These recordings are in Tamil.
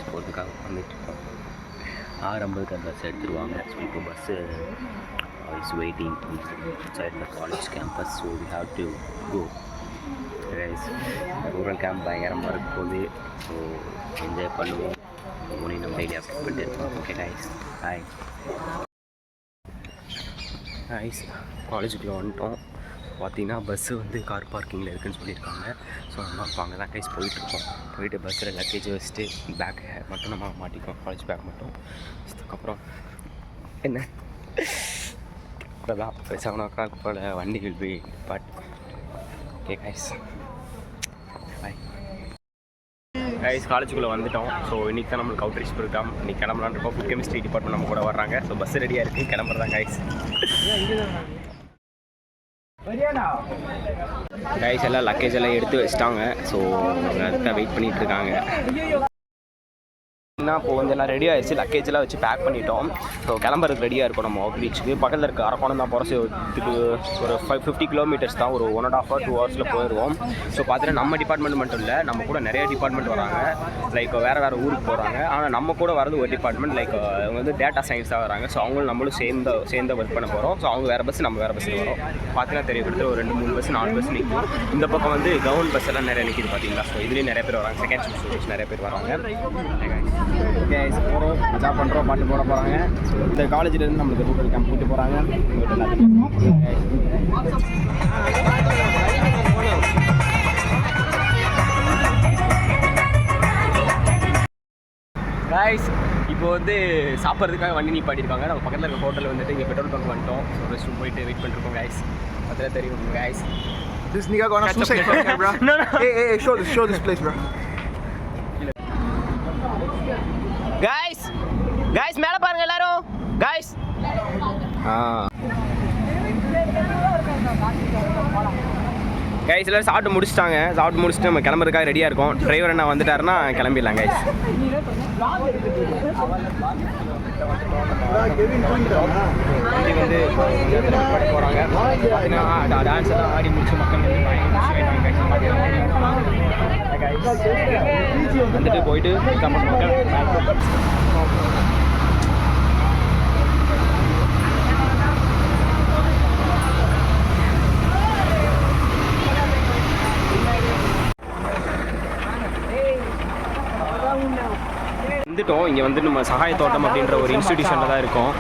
காலேஜ் போகிறதுக்காக வந்துட்டுருக்கோம். 6:50 அந்த பஸ் எடுத்துருவாங்க. ஸோ இப்போ bus is waiting inside the college campus, so we have to go. guys, rural camp பயங்கரமாக இருக்க போகுது. ஸோ என்ஜாய் பண்ணுவோம். ஒவ்வொன்றையும் நம்ம டெய்லி அப்டேட் பண்ணிட்டு இருக்கோம். Okay guys, hi guys. காலேஜுக்குள்ளே வந்துட்டோம். பார்த்தீங்கன்னா பஸ்ஸு வந்து கார் பார்க்கிங்கில் இருக்குதுன்னு சொல்லியிருக்காங்க. ஸோ நம்ம இப்போ அங்கே தான் கைஸ் போயிட்டுருக்கோம். போயிட்டு பஸ்ஸில் லக்கேஜ் வச்சுட்டு பேக் மட்டும் நம்ம மாட்டிக்குவோம், காலேஜ் பேக் மட்டும். அதுக்கப்புறம் என்ன அதான் 7 o'clock போல் வண்டி will be but okay guys, bye guys. காலேஜுக்குள்ளே வந்துட்டோம். ஸோ இன்றைக்கி தான் நம்மளுக்கு அவுட்ரீச் ப்ரோக்ராம். இன்றைக்கி கிளம்பலான்னு இருக்கோம். ஃபுட் கெமிஸ்ட்ரி டிபார்ட்மெண்ட் நம்ம கூட வர்றாங்க. ஸோ பஸ் ரெடியாக இருக்குது, கிளம்புறதான் கைஸ். கைஸ் எல்லாம் லக்கேஜ் எல்லாம் எடுத்து வச்சிட்டாங்க. ஸோ அதுதான் வெயிட் பண்ணிகிட்டு இருக்காங்க. இப்போ வந்து எல்லாம் ரெடி ஆகிடுச்சு. லக்கேஜெல்லாம் வச்சு பேக் பண்ணிட்டோம். ஸோ கிளம்புறதுக்கு ரெடியாக இருக்கும். நம்ம அவுட் ரீச்சுக்கு பக்கத்தில் இருக்க அரக்கோணம் தான் போகிறோம். இதுக்கு ஒரு 50 kilometers தான், ஒரு 1.5 or 2 hours போயிடுவோம். ஸோ பார்த்தீங்கன்னா நம்ம டிபார்ட்மெண்ட் மட்டும் இல்லை, நம்ம கூட நிறைய டிபார்ட்மெண்ட் வராங்க. லைக் வேறு ஊருக்கு போகிறாங்க. ஆனால் நம்ம கூட வரது ஒரு டிபார்ட்மெண்ட், லைக் அவங்க வந்து டேட்டா சயின்ஸாக வராங்க. ஸோ அவங்களும் நம்மளும் சேர்ந்து ஒர்க் பண்ண போகிறோம். ஸோ அவங்க வேறு பஸ், நம்ம வேறு பஸ்ஸில் வரோம். பார்த்தீங்கன்னா தெரியும், கிட்டத்தட்ட ஒரு 2-3 பஸ் 4 பஸ் நிற்கும். இந்த பக்கம் வந்து கவர்மெண்ட் பஸ் எல்லாம் நிறைய நிற்கிது பார்த்தீங்களா. ஸோ இதுலேயும் நிறைய பேர் வராங்க. செகண்ட் ஸ்டூடெண்ட்ஸ் நிறைய பேர் வராங்க. போகிறோம், மஜா பண்ணுறோம், பாட்டு போட போகிறாங்க. ஸோ இந்த காலேஜிலேருந்து நம்மளுக்கு ரூரல் கேம்ப் கூப்பிட்டு போகிறாங்க. கைஸ் இப்போ வந்து சாப்பிட்றதுக்காக வண்டி நிப்பாட்டியிருக்காங்க. நம்ம பக்கத்தில் இருக்க ஹோட்டலில் வந்துட்டு இங்கே பெட்ரோல் பங்க் வந்துட்டோம். ஸோ ரெஸ்ட் ரூம் போயிட்டு வெயிட் பண்ணிருக்கோம் கைஸ். அதில் தெரியும் guys. This nigga gonna suicide here, bro. No. Hey, show this place, bro. guys மேலே பாருங்க எல்லாரும். guys எல்லாரும் சாப்பிட்டு முடிச்சிட்டாங்க. சாப்பிட்டு முடிச்சுட்டு நம்ம கிளம்புறதுக்காக ரெடியாக இருக்கோம். டிரைவர் என்ன வந்துட்டாருன்னா கிளம்பிடலாம் கைஸ். வண்டி வந்து போகிறாங்க. டான்ஸ் எல்லாம் ஆடி முடிச்சு மக்கள் வந்துட்டு போயிட்டு வந்துட்டோம். இங்கே வந்து நம்ம சகாய தோட்டம் அப்படின்ற ஒரு இன்ஸ்டிடியூஷனில் தான் இருக்கோம்.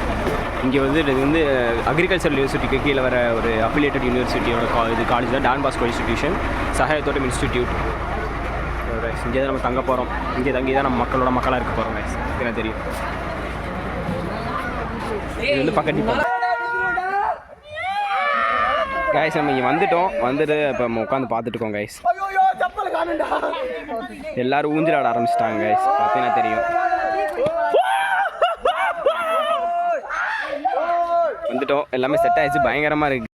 இங்கே வந்து இது வந்து அக்ரிகல்ச்சரல் யூனிவர்சிட்டிக்கு கீழே வர ஒரு அஃபிலியேட்டட் யூனிவர்சிட்டியோட இது காலேஜ் தான், டான் பாஸ்கோ இன்ஸ்டிடியூஷன், சகாய தோட்டம் இன்ஸ்டிடியூட். இங்கே தான் நம்ம தங்க போகிறோம். இங்கே தங்கி தான் நம்ம மக்களோட மக்களாக இருக்க போகிறோம் கைஸ். எனக்கு தெரியும். இது வந்து பக்கத்து கைஸ். நம்ம இங்கே வந்துட்டு இப்போ நம்ம உட்காந்து பார்த்துட்டு இருக்கோம் கைஸ். எல்லாரும் ஊஞ்சல் ஆட ஆரம்பிச்சிட்டாங்க கைஸ். பார்த்தீங்கன்னா தெரியும். வந்துட்டோம், எல்லாமே செட் ஆயிடுச்சு. பயங்கரமா இருக்கு.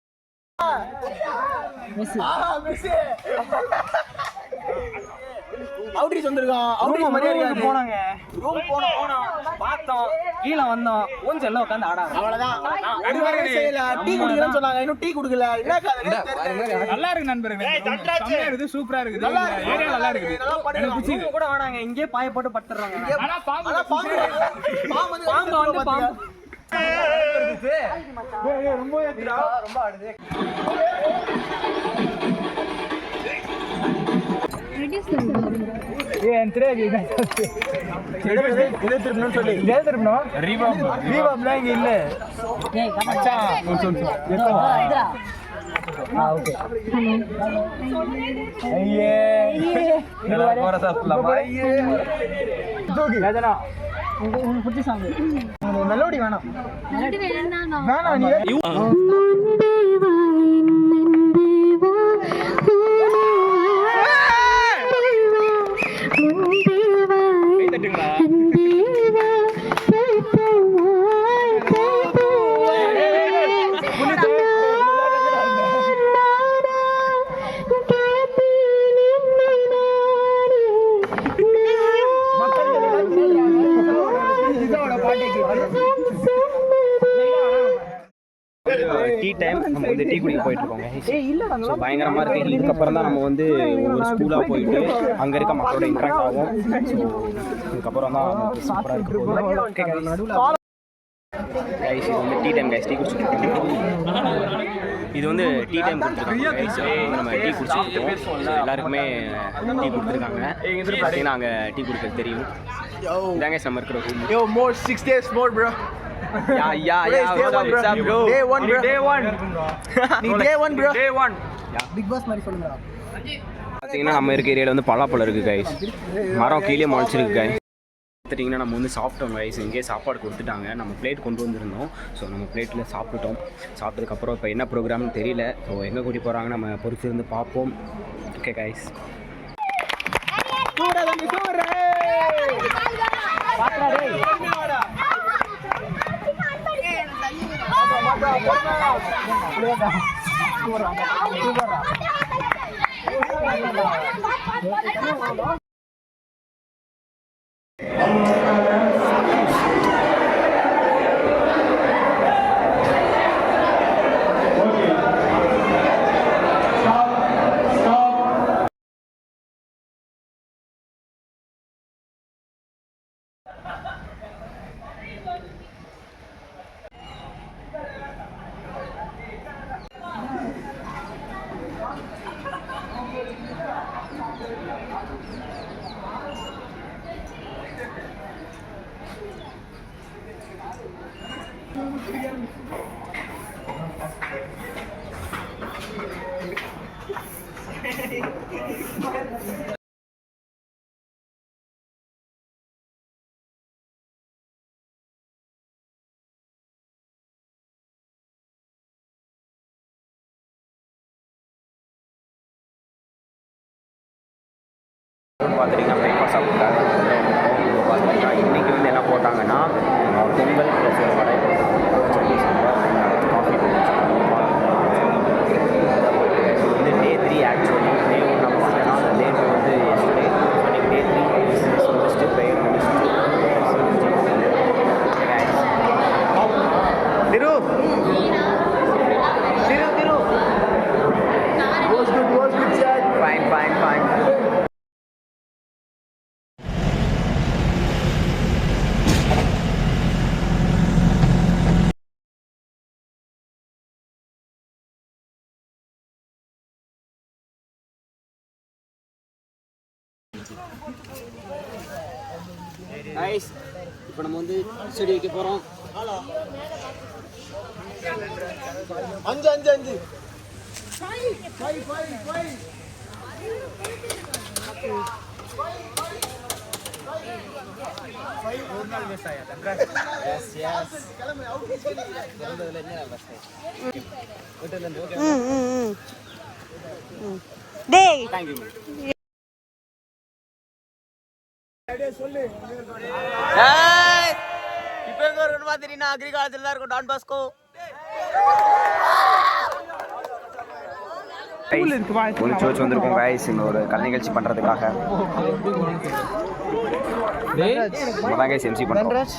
அவுட்ரீச் வந்திருக்கான். அவுட்ரீச் மரியாதை போனாங்க. ரூம் போனோம், பார்த்தோம், கீழ வந்தோம், ஊஞ்சல் எல்லாம் உட்கார்ந்து ஆடாங்க. அவ்வளவுதான். டீ குடிக்கலன்னு சொன்னாங்க. இன்னும் டீ குடிக்கல. என்ன நல்லா இருக்கு நண்பர்களே. செமையா இருக்குது, சூப்பரா இருக்குது. ஏரியா நல்லா இருக்குது. எனக்கு பிடிச்சது. கூட வராங்க. இங்கே பாய போட்டு படுத்துறாங்க. ஆனா பாம்பு வந்து பாம்பு. ரொம்ப ஏத்துடா, ரொம்ப ஆடுது. ரீவாப்லாம் இங்க இல்ல. மெலோடி வேணாம். டைம் நம்ம வந்து டீ குடிக்க போயிட்டுருக்கோங்க. ஸோ பயங்கரமாக இருக்குது. இதுக்கப்புறம் தான் நம்ம வந்து ஒரு ஸ்கூலாக போயிட்டு அங்கே இருக்க மக்களோட இன்ட்ராக்ட் ஆகும். ஸோ இதுக்கப்புறம் தான் சூப்பராக இருக்குது. கைஸ் இது வந்து டீ டைம் கைஸ். டீ குடிச்சுட்டு இது வந்து டீ டைம் கொடுத்துருக்காங்க கைஸ். நம்ம டீ குடிச்சுட்டு ஸோ எல்லாருக்குமே டீ கொடுத்துருக்காங்க. பார்த்தீங்கன்னா அங்கே டீ குடிக்கிறது தெரியும். இதாங்க நம்ம இருக்கிற room. Yo, more 6 days more, bro. what's up, bro? Day 1, bro. Day 1. நீ day 1, bro. Day 1. Big Boss மாதிரி சொல்லுங்க. பார்த்தீங்கன்னா நம்ம இருக்க ஏரியாவில் வந்து பலாப்பழம் இருக்குது கைஸ். மரம் கீழே முளைச்சிருக்கு கைஸ். பார்த்துட்டிங்கன்னா நம்ம வந்து சாப்பிட்டோம் கைஸ். இங்கேயே சாப்பாடு கொடுத்துட்டாங்க. நம்ம பிளேட் கொண்டு வந்திருந்தோம். ஸோ நம்ம பிளேட்டில் சாப்பிட்டுட்டோம். சாப்பிட்டதுக்கப்புறம் இப்போ என்ன ப்ரோக்ராம்னு தெரியல. ஸோ எங்கே கூட்டி போகிறாங்க நம்ம பொறுத்து இருந்து பார்ப்போம். Okay guys. பார்த்துட்டிங்கன்னா பிரேக்ஃபாஸ்ட் சாப்பிட்டாங்க. பார்த்துட்டிங்கன்னா இன்றைக்கி வந்து என்ன போட்டாங்கன்னா பொங்கல் ப்ளஸ் ஒரு வடை, சட்னி சாம்பார், காஃபி வந்து டே 3 ஆக்சுவலி. டே 1 நம்ம பார்த்தோன்னா டே 2 வந்து எஸ்டே. அன்றைக்கி டே 3 முடிச்சுட்டு ப்ரேயர் முடிச்சுட்டு திரு ஃபைன். கைஸ் இப்போ நம்ம வந்து செடி வைக்க போகிறோம். 5 டேய் தேங்க்யூ. இப்போ எங்க இருக்குன்னு பாத்தீங்கன்னா அக்ரிகாலத்துல தான் இருக்கும் டான் பாஸ்கோ. ஒரு சர்ச் வந்திருக்கோம் கைஸ் இந்த ஒரு கலை நிகழ்ச்சி பண்ணுறதுக்காக. நம்ம தான் கைஸ் எம்சி பண்ணுறோம்.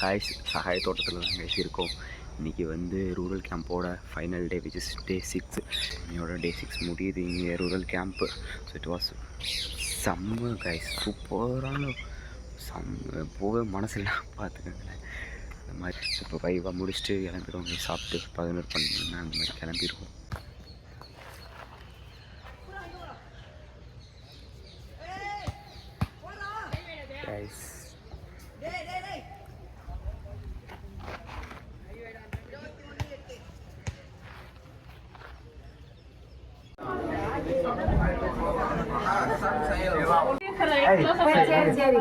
கைஸ் சகாய தோட்டத்தில் தான் கைஸ் இருக்கோம். இன்றைக்கி வந்து ரூரல் கேம்போட final day which is day 6. என்னோட டே 6 முடியுது இங்கே rural camp. So it was செம்ம கைஸ், சூப்பரான போக மனசில்லாம் பார்த்துக்கோங்களேன். அந்த மாதிரி இப்போ வைவாக முடிச்சுட்டு கிளம்பிடுவோம். சாப்பிட்டு 11 அந்த மாதிரி கிளம்பிடுவோம். கைஸ் சரி